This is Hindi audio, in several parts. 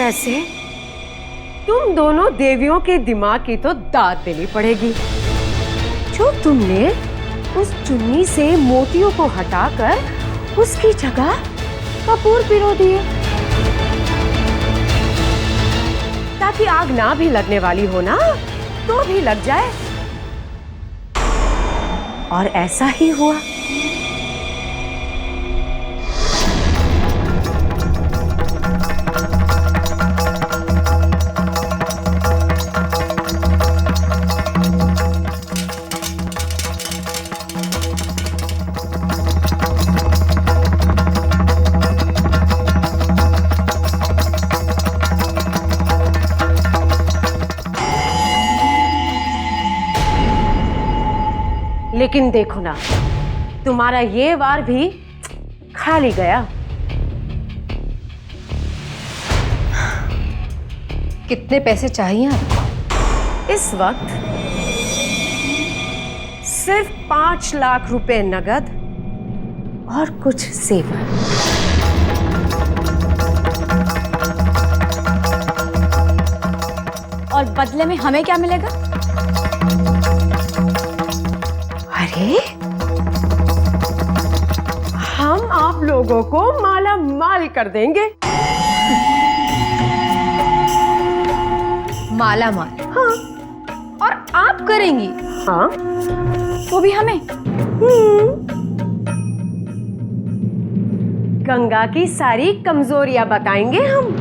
वैसे तुम दोनों देवियों के दिमाग की तो दाद देनी पड़ेगी। जो तुमने उस चुन्नी से मोतियों को हटाकर उसकी जगह कपूर पिरो दिए, ताकि आग ना भी लगने वाली हो ना तो भी लग जाए। और ऐसा ही हुआ। लेकिन देखो ना, तुम्हारा ये वार भी खाली गया। कितने पैसे चाहिए आपको? इस वक्त सिर्फ 5 लाख रुपए नगद और कुछ सेवर। और बदले में हमें क्या मिलेगा? अरे, हम आप लोगों को माला माल कर देंगे। माला माल? हाँ। और आप करेंगी? हाँ। वो भी हमें? गंगा की सारी कमजोरियां बताएंगे हम।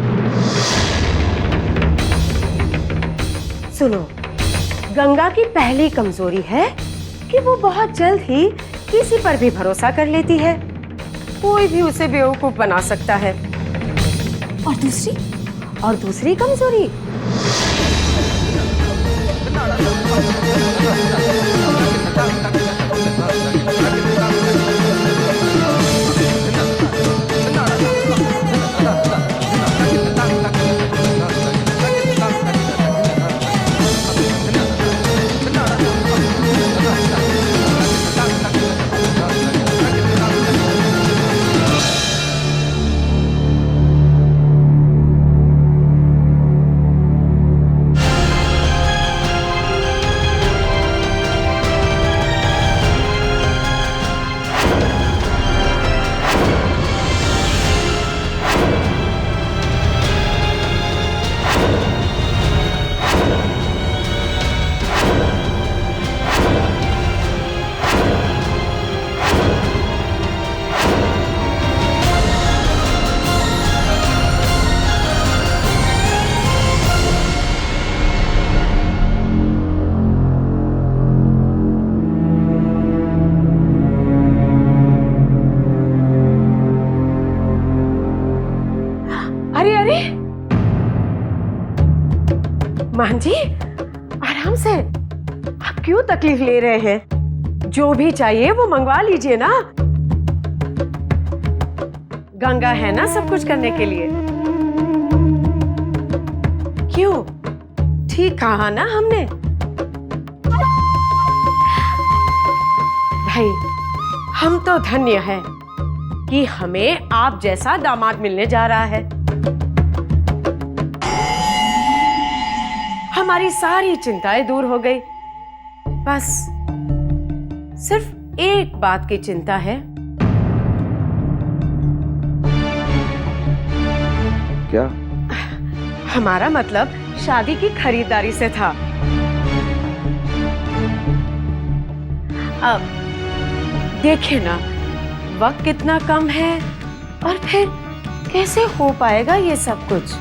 सुनो, गंगा की पहली कमजोरी है कि वो बहुत जल्द ही किसी पर भी भरोसा कर लेती है। कोई भी उसे बेवकूफ बना सकता है। और दूसरी? और दूसरी कमजोरी मान जी, आराम से। आप क्यों तकलीफ ले रहे हैं? जो भी चाहिए वो मंगवा लीजिए ना। गंगा है ना सब कुछ करने के लिए। क्यों? ठीक कहा ना हमने? भाई, हम तो धन्य हैं कि हमें आप जैसा दामाद मिलने जा रहा है। हमारी सारी चिंताएं दूर हो गई। बस सिर्फ एक बात की चिंता है। क्या? हमारा मतलब शादी की खरीदारी से था। अब देखिए ना, वक्त कितना कम है और फिर कैसे हो पाएगा ये सब कुछ।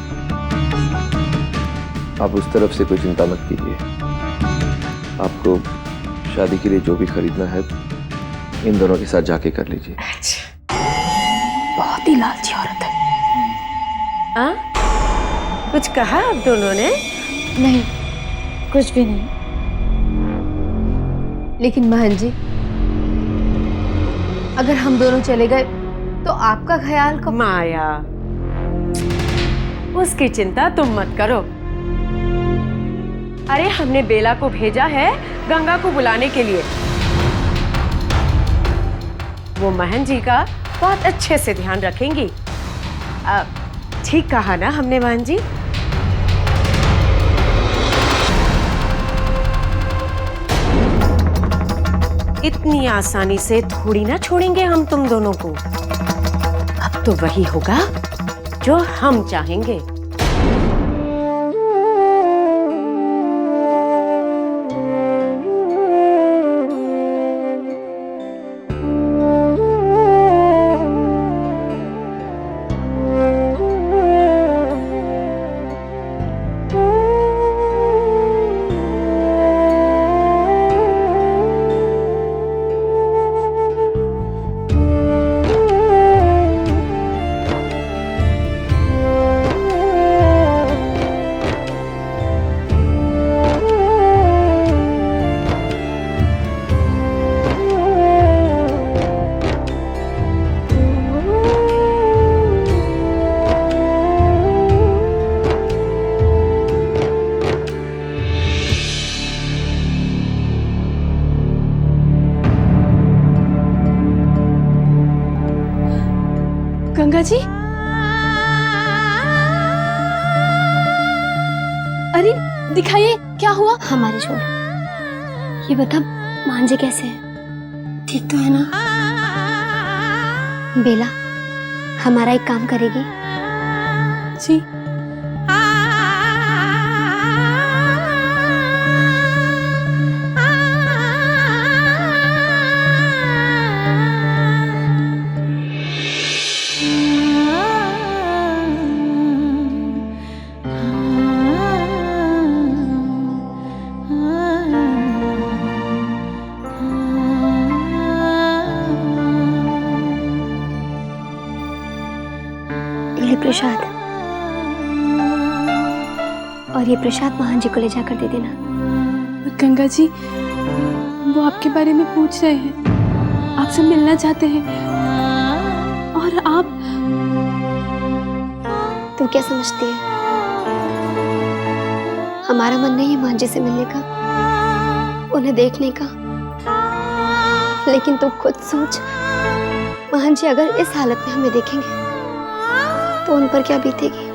आप उस तरफ से कोई चिंता मत कीजिए। आपको शादी के लिए जो भी खरीदना है इन दोनों के साथ जाके कर लीजिए। अच्छा। बहुत ही लालची औरत है। कुछ कहा आप दोनों ने? नहीं, कुछ भी नहीं। लेकिन महन जी, अगर हम दोनों चले गए तो आपका ख्याल कब? माया, उसकी चिंता तुम मत करो। अरे, हमने बेला को भेजा है गंगा को बुलाने के लिए। वो महन जी का बहुत अच्छे से ध्यान रखेंगी। ठीक कहा ना हमने बहन जी? इतनी आसानी से थोड़ी ना छोड़ेंगे हम तुम दोनों को। अब तो वही होगा जो हम चाहेंगे। गंगा जी, अरे दिखाइए क्या हुआ। हमारे छोड़, ये बता मांझे कैसे है? ठीक तो है ना? बेला, हमारा एक काम करेगी? जी। ये प्रसाद, और ये प्रसाद महान जी को ले जाकर दे देना। गंगा जी, वो आपके बारे में पूछ रहे हैं, आपसे मिलना चाहते हैं। और आप तू क्या समझती है? हमारा मन नहीं है महान जी से मिलने का, उन्हें देखने का। लेकिन तू खुद सोच, महान जी अगर इस हालत में हमें देखेंगे तो उन पर क्या बीतेगी।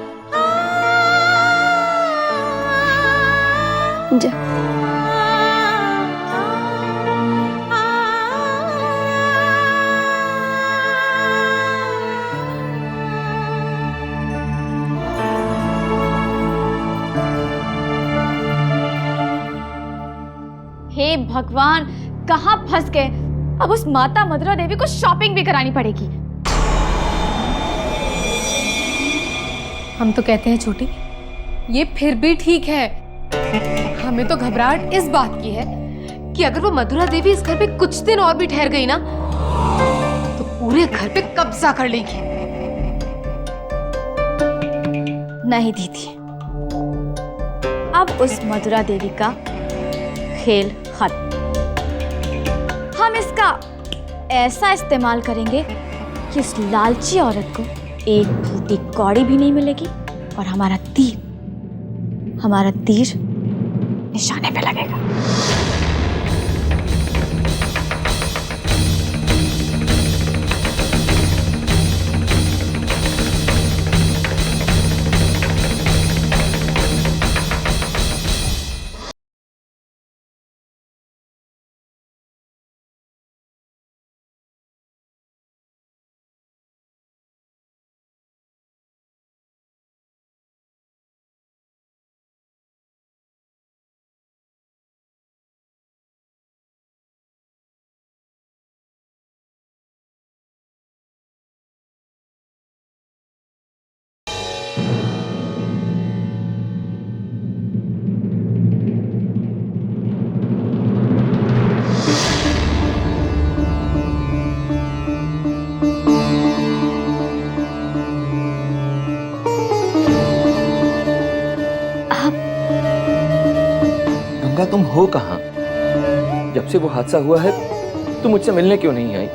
जा। हे भगवान, कहाँ फंस गए। अब उस माता मधुरा देवी को शॉपिंग भी करानी पड़ेगी। हम तो कहते हैं छोटी, ये फिर भी ठीक है। हमें तो घबराहट इस बात की है कि अगर वो मधुरा देवी इस घर पे कुछ दिन और भी ठहर गई ना, तो पूरे घर पे कब्जा कर लेगी। नहीं दीदी, अब उस मधुरा देवी का खेल खत्म। हम इसका ऐसा इस्तेमाल करेंगे कि उस लालची औरत को एक फूटी कौड़ी भी नहीं मिलेगी और हमारा तीर निशाने पे लगेगा। गंगा, तुम हो कहाँ? जब से वो हादसा हुआ है तुम मुझसे मिलने क्यों नहीं आई?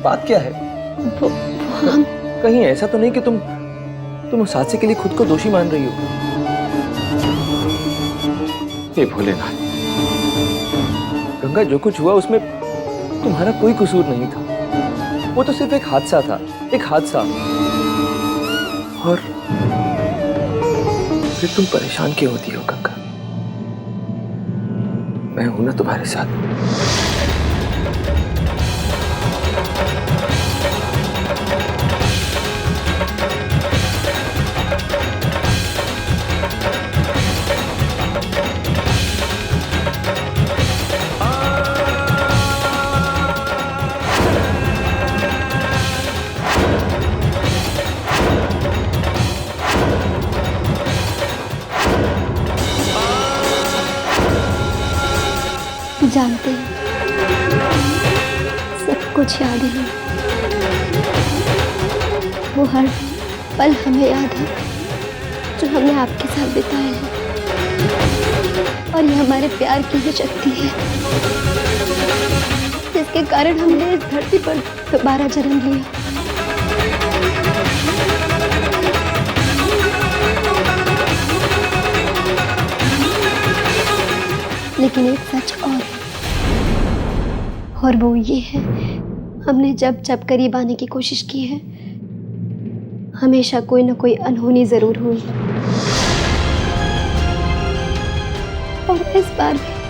बात क्या है? कहीं ऐसा तो नहीं कि तुम उस हादसे के लिए खुद को दोषी मान रही हो? हे भोलेनाथ, गंगा, जो कुछ हुआ उसमें तुम्हारा कोई कसूर नहीं था। वो तो सिर्फ एक हादसा था, एक हादसा। अरे तुम परेशान क्यों होती हो गंगा? मैं हूं ना तुम्हारे साथ। जानते हैं, सब कुछ याद है। वो हर पल हमें याद है जो हमने आपके साथ बिताए हैं। और ये हमारे प्यार की ही शक्ति है जिसके कारण हमने इस धरती पर दोबारा जन्म लिया। लेकिन एक सच और है, और वो ये है, हमने जब जब करीब आने की कोशिश की है, हमेशा कोई ना कोई अनहोनी जरूर हुई। और इस बार भी